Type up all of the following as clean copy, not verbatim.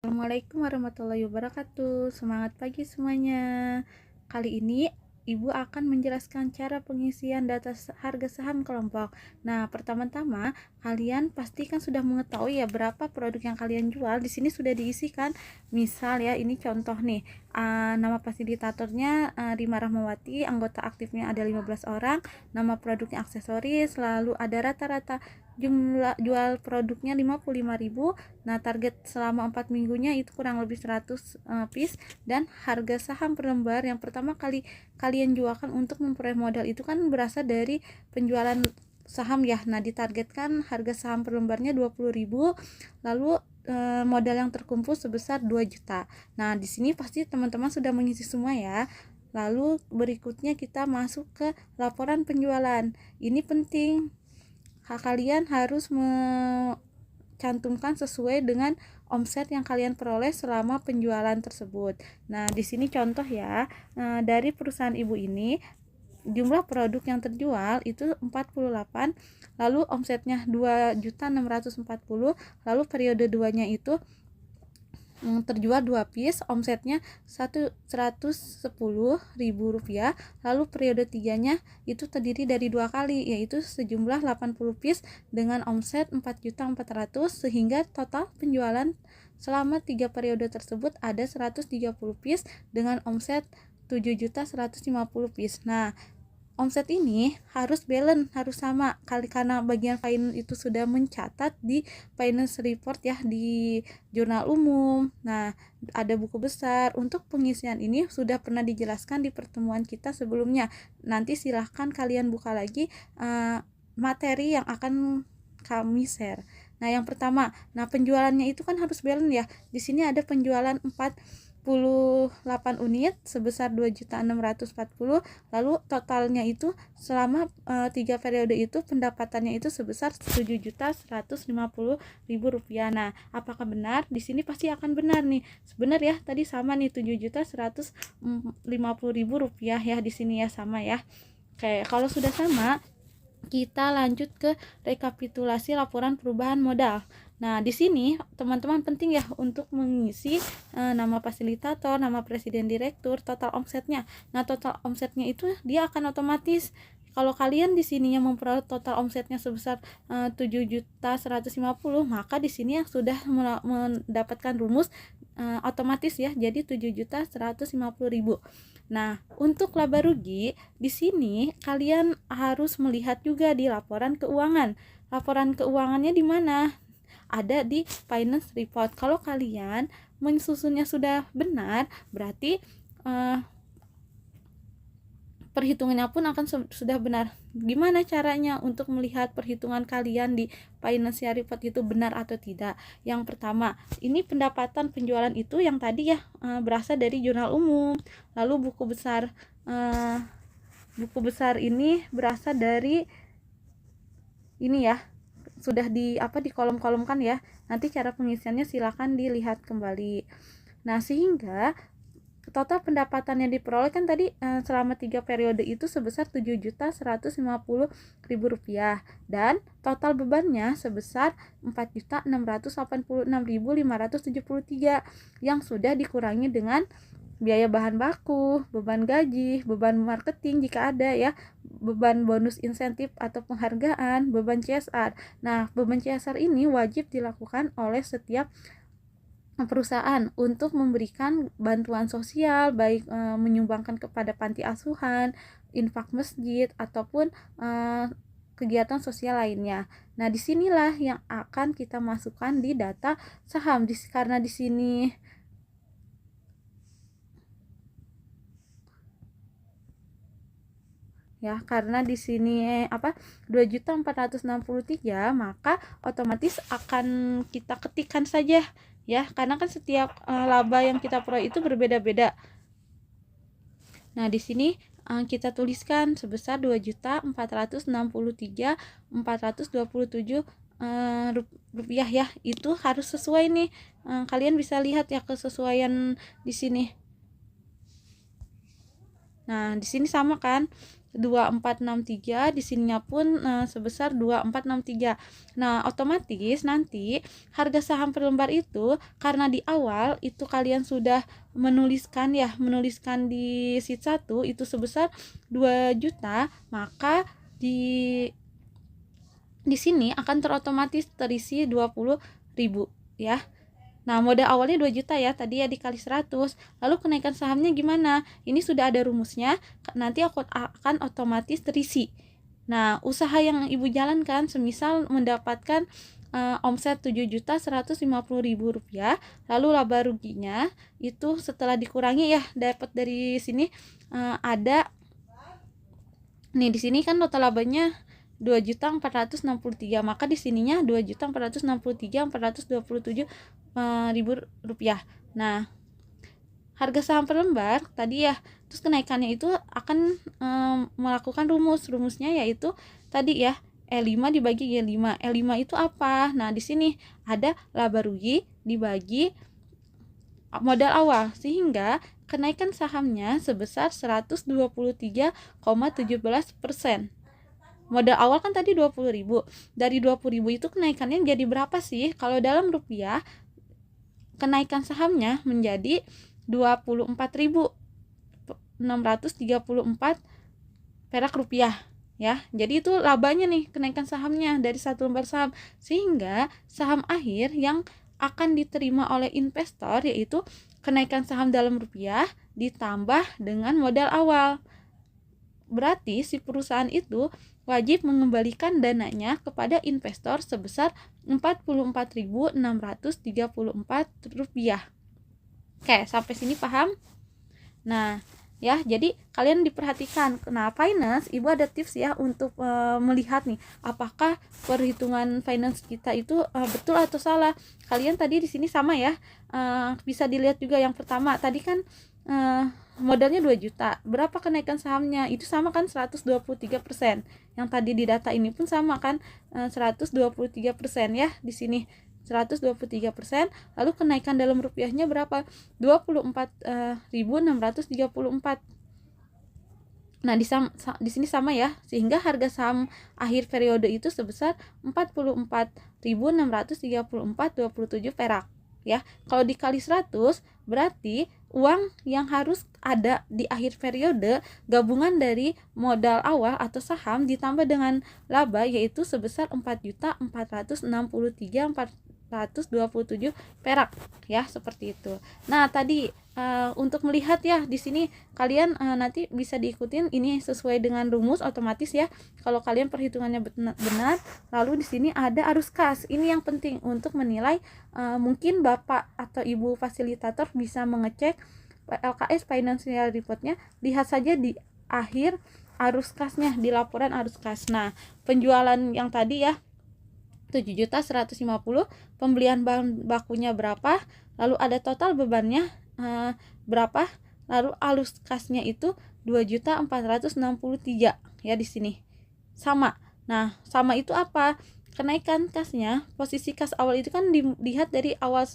Assalamualaikum warahmatullahi wabarakatuh. Semangat pagi semuanya. Kali ini Ibu akan menjelaskan cara pengisian data harga saham kelompok. Nah, pertama-tama kalian pasti kan sudah mengetahui ya berapa produk yang kalian jual. Di sini sudah diisikan. Misal ya, ini contoh nih. Nama fasilitatornya Rima Rahmawati, anggota aktifnya ada 15 orang, nama produknya aksesoris, lalu ada rata-rata jumlah jual produknya 55.000. Nah, target selama 4 minggunya itu kurang lebih 100 piece, dan harga saham per lembar yang pertama kali kalian jualkan untuk memperoleh modal itu kan berasal dari penjualan saham ya. Nah, ditargetkan harga saham per lembarnya 20.000, lalu modal yang terkumpul sebesar 2 juta. Nah, di sini pasti teman-teman sudah mengisi semua ya. Lalu berikutnya kita masuk ke laporan penjualan. Ini penting. Kalian harus cantumkan sesuai dengan omset yang kalian peroleh selama penjualan tersebut. Nah, di sini contoh ya, dari perusahaan ibu ini jumlah produk yang terjual itu 48, lalu omsetnya 2.640, lalu periode 2-nya itu terjual 2 piece, omsetnya 110.000 rupiah, lalu periode 3-nya itu terdiri dari 2 kali, yaitu sejumlah 80 piece dengan omset 4.400.000, sehingga total penjualan selama 3 periode tersebut ada 130 piece dengan omset 7.150 piece. Nah, omset ini harus balance, harus sama karena bagian finance itu sudah mencatat di finance report ya, di jurnal umum. Nah, ada buku besar. Untuk pengisian ini sudah pernah dijelaskan di pertemuan kita sebelumnya. Nanti silahkan kalian buka lagi materi yang akan kami share. Nah, yang pertama, penjualannya itu kan harus balance ya. Di sini ada penjualan 48 unit sebesar 2.640.000, lalu totalnya itu selama 3 periode itu pendapatannya itu sebesar 7.150.000 rupiah. Nah, apakah benar? Di sini pasti akan benar nih. Benar ya, tadi sama nih 7.150.000 rupiah ya, di sini ya sama ya. Oke, kalau sudah sama, kita lanjut ke rekapitulasi laporan perubahan modal. Nah, di sini teman-teman penting ya untuk mengisi nama fasilitator, nama presiden direktur, total omsetnya. Nah, total omsetnya itu dia akan otomatis, kalau kalian di sini yang memperoleh total omsetnya sebesar 7.150.000, maka di sini yang sudah mendapatkan rumus otomatis ya, jadi 7.150.000. Nah, untuk laba rugi di sini kalian harus melihat juga di laporan keuangan. Laporan keuangannya di mana? Ada di finance report. Kalau kalian mensusunnya sudah benar, berarti perhitungannya pun akan sudah benar. Gimana caranya untuk melihat perhitungan kalian di financial report itu benar atau tidak? Yang pertama, ini pendapatan penjualan itu yang tadi ya berasal dari jurnal umum. Lalu buku besar ini berasal dari ini ya, sudah di kolom-kolomkan ya. Nanti cara pengisiannya silakan dilihat kembali. Nah, sehingga total pendapatan yang diperoleh kan tadi selama 3 periode itu sebesar 7.150.000 rupiah, dan total bebannya sebesar 4.686.573 yang sudah dikurangi dengan biaya bahan baku, beban gaji, beban marketing jika ada ya, beban bonus insentif atau penghargaan, beban CSR. Nah, beban CSR ini wajib dilakukan oleh setiap perusahaan untuk memberikan bantuan sosial, baik menyumbangkan kepada panti asuhan, infak masjid, ataupun kegiatan sosial lainnya. Nah, disinilah yang akan kita masukkan di data saham. Karena di sini ya, karena di sini 2.463, maka otomatis akan kita ketikkan saja ya, karena kan setiap laba yang kita peroleh itu berbeda-beda. Nah, di sini kita tuliskan sebesar 2.463.427 rupiah ya. Itu harus sesuai nih. Kalian bisa lihat ya kesesuaian di sini. Nah, di sini sama kan? 2463, di sininya pun sebesar 2463. Nah, otomatis nanti harga saham per lembar itu karena di awal itu kalian sudah menuliskan di sheet 1 itu sebesar 2 juta, maka di sini akan terotomatis terisi 20.000 ya. Nah, modal awalnya 2 juta ya, tadi ya dikali 100. Lalu kenaikan sahamnya gimana? Ini sudah ada rumusnya, nanti akan otomatis terisi. Nah, usaha yang Ibu jalankan semisal mendapatkan omset 7.150.000 rupiah, lalu laba ruginya itu setelah dikurangi ya, dapat dari sini ada nih, di sini kan total labanya 2.463, maka di sininya 2.463.427 rupiah. Nah, harga saham per lembar tadi ya, terus kenaikannya itu akan melakukan rumusnya yaitu tadi ya, E5 dibagi G5. E5 itu apa? Nah, di sini ada laba rugi dibagi modal awal, sehingga kenaikan sahamnya sebesar 123,17%. Modal awal kan tadi 20.000. Dari 20.000 itu kenaikannya jadi berapa sih? Kalau dalam rupiah, kenaikan sahamnya menjadi 24.634 perak rupiah ya. Jadi itu labanya nih, kenaikan sahamnya dari satu lembar saham, sehingga saham akhir yang akan diterima oleh investor yaitu kenaikan saham dalam rupiah ditambah dengan modal awal. Berarti si perusahaan itu wajib mengembalikan dananya kepada investor sebesar 44.634 rupiah. Oke, sampai sini paham? Nah, ya, jadi kalian diperhatikan. Nah, finance, Ibu ada tips ya untuk melihat nih apakah perhitungan finance kita itu betul atau salah. Kalian tadi di sini sama ya, bisa dilihat juga yang pertama tadi kan modalnya 2 juta. Berapa kenaikan sahamnya? Itu sama kan 123%. Yang tadi di data ini pun sama kan 123% ya di sini. 123%. Lalu kenaikan dalam rupiahnya berapa? 24.634. Nah, di sini sama ya, sehingga harga saham akhir periode itu sebesar 44.634,27 perak ya. Kalau dikali 100 berarti uang yang harus ada di akhir periode gabungan dari modal awal atau saham ditambah dengan laba yaitu sebesar 4.463.427 perak ya, seperti itu. Nah, tadi untuk melihat ya di sini kalian nanti bisa diikutin, ini sesuai dengan rumus otomatis ya. Kalau kalian perhitungannya benar, lalu di sini ada arus kas. Ini yang penting untuk menilai. Mungkin Bapak atau Ibu fasilitator bisa mengecek LKS Financial Report-nya. Lihat saja di akhir arus kasnya, di laporan arus kas. Nah, penjualan yang tadi ya 7.150.000, pembelian bahan bakunya berapa, lalu ada total bebannya berapa, lalu arus kasnya itu 2.463 ya di sini. Sama. Nah, sama itu apa? Kenaikan kasnya, posisi kas awal itu kan dilihat dari awal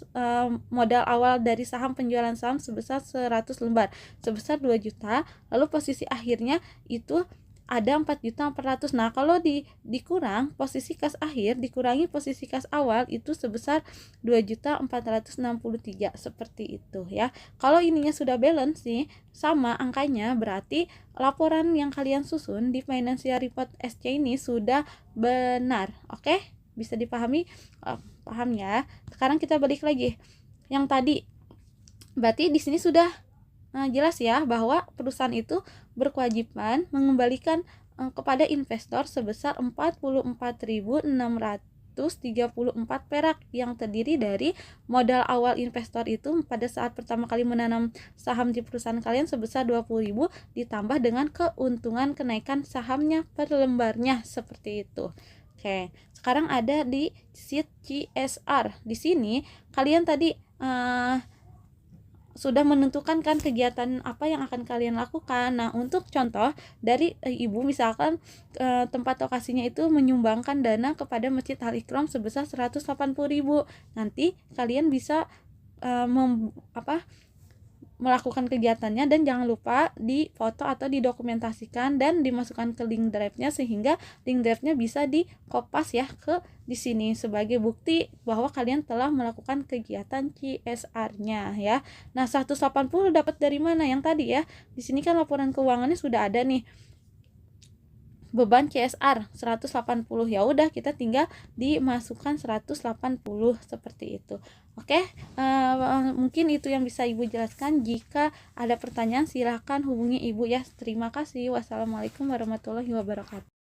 modal awal dari saham, penjualan saham sebesar 100 lembar sebesar 2 juta, lalu posisi akhirnya itu ada 4.400.000. Nah, kalau dikurang posisi kas akhir dikurangi posisi kas awal itu sebesar 2.463, seperti itu ya. Kalau ininya sudah balance nih, sama angkanya, berarti laporan yang kalian susun di Financial Report SC ini sudah benar. Oke? Bisa dipahami? Paham ya? Sekarang kita balik lagi. Yang tadi berarti di sini sudah jelas ya bahwa perusahaan itu berkewajiban mengembalikan kepada investor sebesar 44.634 perak yang terdiri dari modal awal investor itu pada saat pertama kali menanam saham di perusahaan kalian sebesar 20.000 ditambah dengan keuntungan kenaikan sahamnya per lembarnya, seperti itu. Oke, sekarang ada di sheet CSR. Di sini kalian tadi sudah menentukan kan kegiatan apa yang akan kalian lakukan. Nah, untuk contoh dari Ibu misalkan tempat lokasinya itu menyumbangkan dana kepada Masjid Al Ikram sebesar 180.000. Nanti kalian bisa melakukan kegiatannya, dan jangan lupa difoto atau didokumentasikan dan dimasukkan ke link drive-nya, sehingga link drive-nya bisa dikopas ya ke di sini sebagai bukti bahwa kalian telah melakukan kegiatan CSR-nya ya. Nah, 180 dapat dari mana? Yang tadi ya. Di sini kan laporan keuangannya sudah ada nih. Beban CSR 180. Ya udah, kita tinggal dimasukkan 180 seperti itu. Oke, mungkin itu yang bisa Ibu jelaskan. Jika ada pertanyaan silahkan hubungi Ibu ya. Terima kasih. Wassalamualaikum warahmatullahi wabarakatuh.